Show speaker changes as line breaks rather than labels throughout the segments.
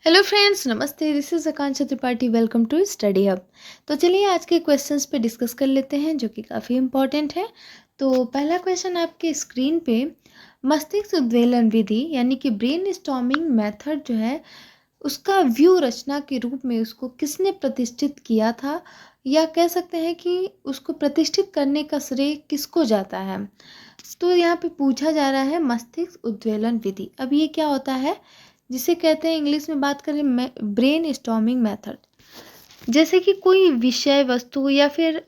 Hello friends, नमस्ते। This is Akanksha Tripathi. Welcome to study hub. तो चलिए आज के क्वेश्चंस पे डिस्कस कर लेते हैं जो कि काफ़ी इम्पोर्टेंट है। तो पहला क्वेश्चन आपके स्क्रीन पे, मस्तिष्क उद्वेलन विधि यानी कि ब्रेन स्टॉर्मिंग मेथड जो है उसका व्यू रचना के रूप में उसको किसने प्रतिष्ठित किया था, या कह सकते हैं कि उसको प्रतिष्ठित करने का श्रेय किसको जाता है। तो यहाँ पे पूछा जा रहा है मस्तिष्क उद्वेलन विधि। अब ये क्या होता है, जिसे कहते हैं इंग्लिश में बात करें ब्रेन स्टॉर्मिंग मेथड। जैसे कि कोई विषय वस्तु या फिर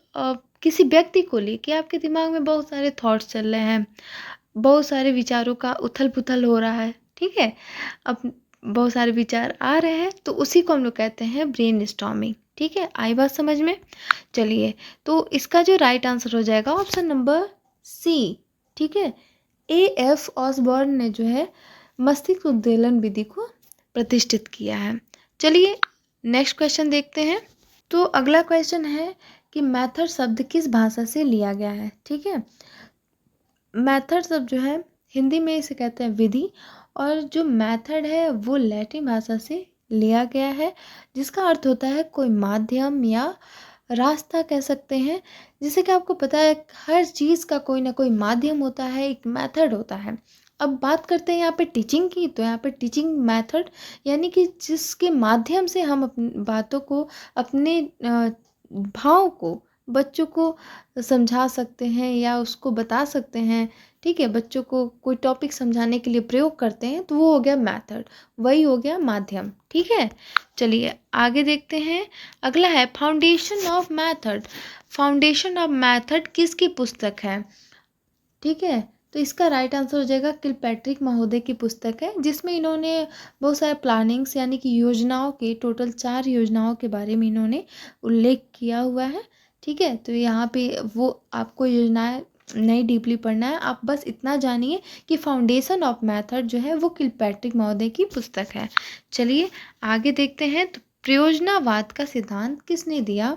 किसी व्यक्ति को लेके आपके दिमाग में बहुत सारे थॉट्स चल रहे हैं, बहुत सारे विचारों का उथल पुथल हो रहा है, ठीक है। अब बहुत सारे विचार आ रहे हैं तो उसी को हम लोग कहते हैं ब्रेन स्टॉर्मिंग। ठीक है, आई बात समझ में। चलिए, तो इसका जो राइट आंसर हो जाएगा ऑप्शन नंबर सी। ठीक है, A.F. ऑसबॉर्न ने जो है मस्तिष्क उद्वेलन विधि को प्रतिष्ठित किया है। चलिए नेक्स्ट क्वेश्चन देखते हैं। तो अगला क्वेश्चन है कि मैथड शब्द किस भाषा से लिया गया है। ठीक है, मैथड शब्द जो है हिंदी में इसे कहते हैं विधि, और जो मैथड है वो लैटिन भाषा से लिया गया है, जिसका अर्थ होता है कोई माध्यम या रास्ता कह सकते हैं। जैसे कि आपको पता है हर चीज़ का कोई ना कोई माध्यम होता है, एक मेथड होता है। अब बात करते हैं यहाँ पे टीचिंग की, तो यहाँ पे टीचिंग मेथड यानी कि जिसके माध्यम से हम अपनी बातों को, अपने भाव को बच्चों को समझा सकते हैं या उसको बता सकते हैं। ठीक है, बच्चों को कोई टॉपिक समझाने के लिए प्रयोग करते हैं, तो वो हो गया मेथड, वही हो गया माध्यम। ठीक है, चलिए आगे देखते हैं। अगला है foundation of method. Foundation of method किसकी पुस्तक है। ठीक है, तो इसका राइट आंसर हो जाएगा किलपैट्रिक महोदय की पुस्तक है, जिसमें इन्होंने बहुत सारे प्लानिंग्स यानी कि योजनाओं के, टोटल 4 योजनाओं के बारे में इन्होंने उल्लेख किया हुआ है। ठीक है, तो यहाँ पे वो आपको योजनाएं नहीं डीपली पढ़ना है, आप बस इतना जानिए कि फाउंडेशन ऑफ मैथड जो है वो किलपैट्रिक महोदय की पुस्तक है। चलिए आगे देखते हैं। तो प्रयोजनावाद का सिद्धांत किसने दिया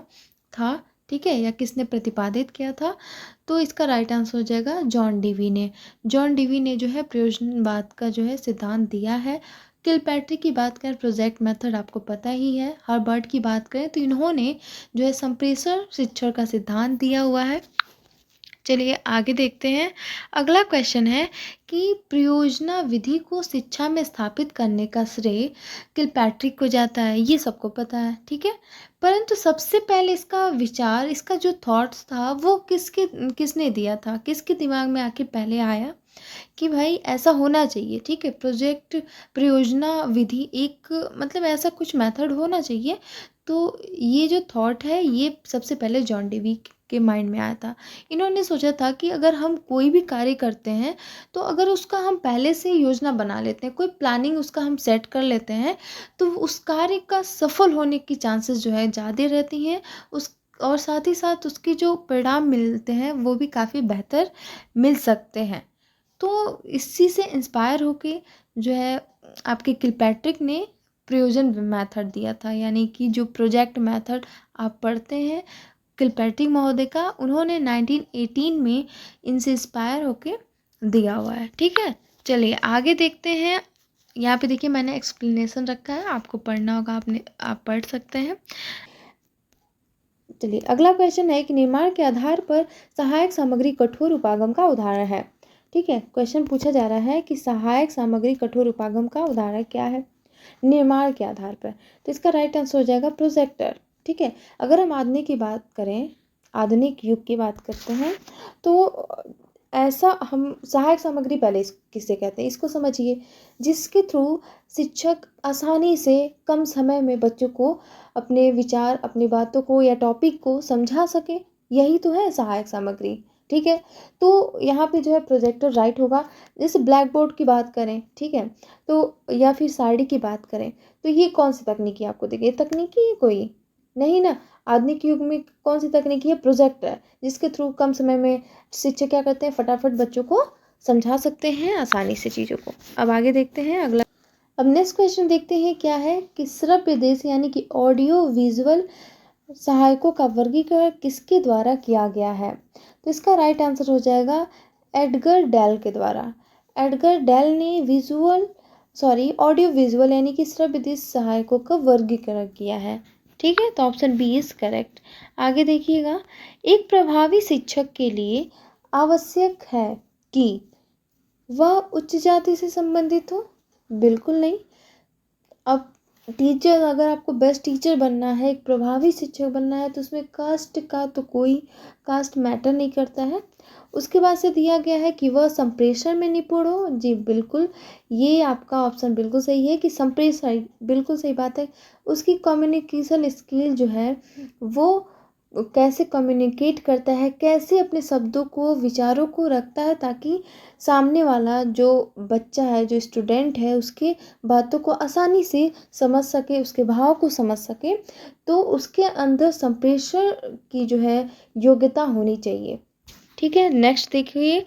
था, ठीक है, या किसने प्रतिपादित किया था। तो इसका राइट आंसर हो जाएगा जॉन डीवी ने। जॉन डीवी ने जो है प्रयोजनवाद का जो है सिद्धांत दिया है। किलपैट्रिक की बात करें, प्रोजेक्ट मेथड आपको पता ही है। हर्बर्ट की बात करें तो इन्होंने जो है संप्रेषण शिक्षण का सिद्धांत दिया हुआ है। चलिए आगे देखते हैं। अगला क्वेश्चन है कि प्रयोजना विधि को शिक्षा में स्थापित करने का श्रेय किलपैट्रिक को जाता है, ये सबको पता है। ठीक है, परंतु सबसे पहले इसका विचार, इसका जो थॉट्स था वो किसने दिया था, किसके दिमाग में आके पहले आया कि भाई ऐसा होना चाहिए। ठीक है, प्रोजेक्ट प्रयोजना विधि एक मतलब ऐसा कुछ मेथड होना चाहिए। तो ये जो थॉट है ये सबसे पहले जॉन डेवी के माइंड में आया था। इन्होंने सोचा था कि अगर हम कोई भी कार्य करते हैं तो अगर उसका हम पहले से योजना बना लेते हैं, कोई प्लानिंग उसका हम सेट कर लेते हैं, तो उस कार्य का सफल होने की चांसेस जो है ज़्यादा रहती हैं। उस और साथ ही साथ उसके जो परिणाम मिलते हैं वो भी काफ़ी बेहतर मिल सकते हैं। तो इसी से इंस्पायर होके जो है आपके किलपैट्रिक ने प्रयोजन मेथड दिया था, यानी कि जो प्रोजेक्ट मेथड आप पढ़ते हैं किलपैट्रिक महोदय का, उन्होंने 1918 में इनसे इंस्पायर होके दिया हुआ है। ठीक है, चलिए आगे देखते हैं। यहाँ पे देखिए मैंने एक्सप्लेनेशन रखा है, आपको पढ़ना होगा, आप पढ़ सकते हैं। चलिए अगला क्वेश्चन है कि निर्माण के आधार पर सहायक सामग्री कठोर उपागम का उदाहरण है। ठीक है, क्वेश्चन पूछा जा रहा है कि सहायक सामग्री कठोर उपागम का उदाहरण क्या है निर्माण के आधार पर। तो इसका राइट आंसर हो जाएगा प्रोजेक्टर। ठीक है, अगर हम आधुनिक की बात करें, आधुनिक युग की बात करते हैं, तो ऐसा हम सहायक सामग्री पहले किसे कहते हैं इसको समझिए, जिसके थ्रू शिक्षक आसानी से कम समय में बच्चों को अपने विचार, अपनी बातों को या टॉपिक को समझा सके, यही तो है सहायक सामग्री। ठीक है, तो यहाँ पे जो है प्रोजेक्टर राइट होगा। जैसे ब्लैक बोर्ड की बात करें, ठीक है, तो या फिर साड़ी की बात करें, तो ये कौन सी तकनीकी आपको देखिए, ये तकनीकी है कोई नहीं ना। आधुनिक युग में कौन सी तकनीकी है, प्रोजेक्टर, जिसके थ्रू कम समय में शिक्षक क्या करते हैं, फटाफट बच्चों को समझा सकते हैं आसानी से चीज़ों को। अब आगे देखते हैं अगला। अब नेक्स्ट क्वेश्चन देखते हैं क्या है कि श्रव्य देश यानी कि ऑडियो विजुअल सहायकों का वर्गीकरण किसके द्वारा किया गया है। तो इसका राइट आंसर हो जाएगा एडगर डेल के द्वारा। एडगर डेल ने विजुअल ऑडियो विजुअल यानी कि श्रव्य सहायकों का वर्गीकरण किया है। ठीक है, तो ऑप्शन बी इज करेक्ट। आगे देखिएगा, एक प्रभावी शिक्षक के लिए आवश्यक है कि वह उच्च जाति से संबंधित हो। बिल्कुल नहीं। अब टीचर, अगर आपको बेस्ट टीचर बनना है, एक प्रभावी शिक्षक बनना है, तो उसमें कास्ट का तो कोई कास्ट मैटर नहीं करता है। उसके बाद से दिया गया है कि वह संप्रेषण में निपुण हो। जी बिल्कुल, ये आपका ऑप्शन बिल्कुल सही है कि संप्रेषण, बिल्कुल सही बात है। उसकी कम्युनिकेशन स्किल जो है वो कैसे कम्युनिकेट करता है, कैसे अपने शब्दों को, विचारों को रखता है, ताकि सामने वाला जो बच्चा है, जो स्टूडेंट है, उसके बातों को आसानी से समझ सके, उसके भाव को समझ सके। तो उसके अंदर संप्रेषण की जो है योग्यता होनी चाहिए। ठीक है, नेक्स्ट देखिए,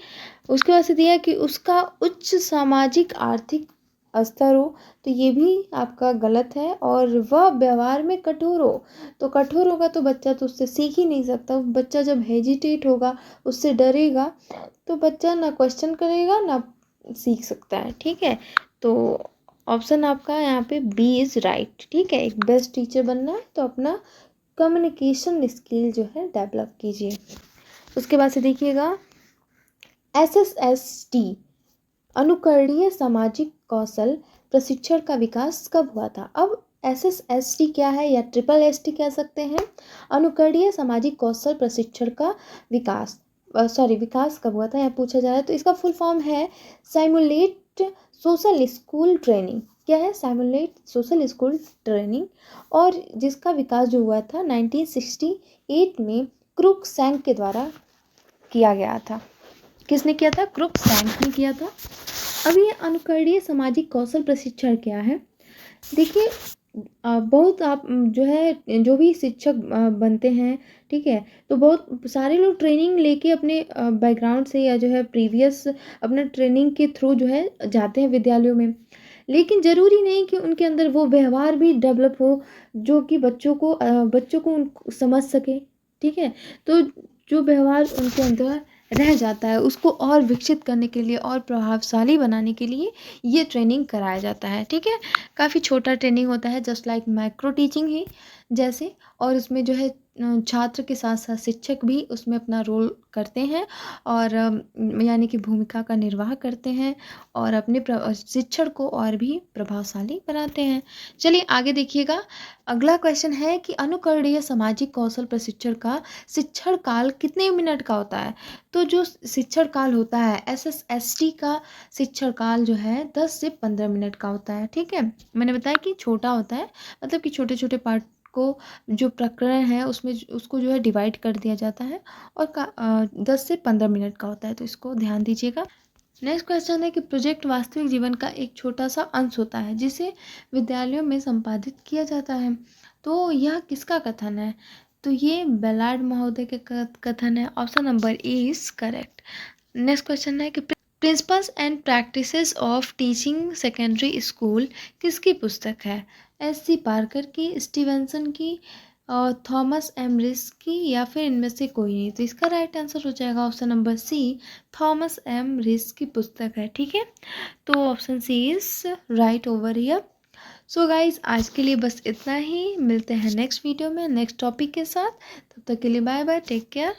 उसके बाद से दिया है कि उसका उच्च सामाजिक आर्थिक स्तर हो। तो ये भी आपका गलत है। और वह व्यवहार में कठोर हो, तो कठोर होगा तो बच्चा तो उससे सीख ही नहीं सकता। बच्चा जब हेजिटेट होगा, उससे डरेगा, तो बच्चा ना क्वेश्चन करेगा ना सीख सकता है। ठीक है, तो ऑप्शन आपका यहाँ पे बी इज़ राइट। ठीक है, एक बेस्ट टीचर बनना है तो अपना कम्युनिकेशन स्किल जो है डेवलप कीजिए। उसके बाद से देखिएगा, SSST अनुकरणीय सामाजिक कौशल प्रशिक्षण का विकास कब हुआ था। अब SSST क्या है, या SSST कह सकते हैं, अनुकरणीय सामाजिक कौशल प्रशिक्षण का विकास विकास कब हुआ था, यहाँ पूछा जा रहा है। तो इसका फुल फॉर्म है साइमुलेट सोशल स्कूल ट्रेनिंग। क्या है, साइमुलेट सोशल स्कूल ट्रेनिंग। और जिसका विकास जो हुआ था 1968 में क्रुकसैंक के द्वारा किया गया था। किसने किया था, क्रुकसैंक ने किया था। अब ये अनुकरणीय सामाजिक कौशल प्रशिक्षण क्या है, देखिए बहुत आप जो है, जो भी शिक्षक बनते हैं, ठीक है, तो बहुत सारे लोग ट्रेनिंग लेके अपने बैकग्राउंड से, या जो है प्रीवियस अपना ट्रेनिंग के थ्रू जो है जाते हैं विद्यालयों में। लेकिन ज़रूरी नहीं कि उनके अंदर वो व्यवहार भी डेवलप हो जो कि बच्चों को समझ सके। ठीक है, तो जो व्यवहार उनके अंदर रह जाता है, उसको और विकसित करने के लिए और प्रभावशाली बनाने के लिए ये ट्रेनिंग कराया जाता है। ठीक है, काफ़ी छोटा ट्रेनिंग होता है, जस्ट लाइक माइक्रो टीचिंग ही जैसे। और उसमें जो है छात्र के साथ साथ शिक्षक भी उसमें अपना रोल करते हैं, और यानी कि भूमिका का निर्वाह करते हैं, और अपने शिक्षण को और भी प्रभावशाली बनाते हैं। चलिए आगे देखिएगा, अगला क्वेश्चन है कि अनुकरणीय सामाजिक कौशल प्रशिक्षण का शिक्षण काल कितने मिनट का होता है। तो जो शिक्षण काल होता है SSST का शिक्षण काल जो है 10 से 15 मिनट का होता है। ठीक है, मैंने बताया कि छोटा होता है, मतलब कि छोटे छोटे पार्ट को, जो प्रकरण है उसमें उसको जो है डिवाइड कर दिया जाता है, और 10 से 15 मिनट का होता है, तो इसको ध्यान दीजिएगा। नेक्स्ट क्वेश्चन है कि प्रोजेक्ट वास्तविक जीवन का एक छोटा सा अंश होता है जिसे विद्यालयों में संपादित किया जाता है। तो यह किसका कथन है, तो ये बेलार्ड महोदय के कथन है। Option number A is correct. Next question है कि principles and practices of teaching secondary school किसकी पुस्तक है। SC पार्कर की, स्टीवेंसन की, और थॉमस एमरिस की, या फिर इनमें से कोई नहीं। तो इसका राइट आंसर हो जाएगा option number C, Thomas M Rees की पुस्तक है। ठीक है, तो option C is right over here. So guys, आज के लिए बस इतना ही। मिलते हैं नेक्स्ट वीडियो में नेक्स्ट टॉपिक के साथ। तब तक के लिए बाय बाय, टेक केयर।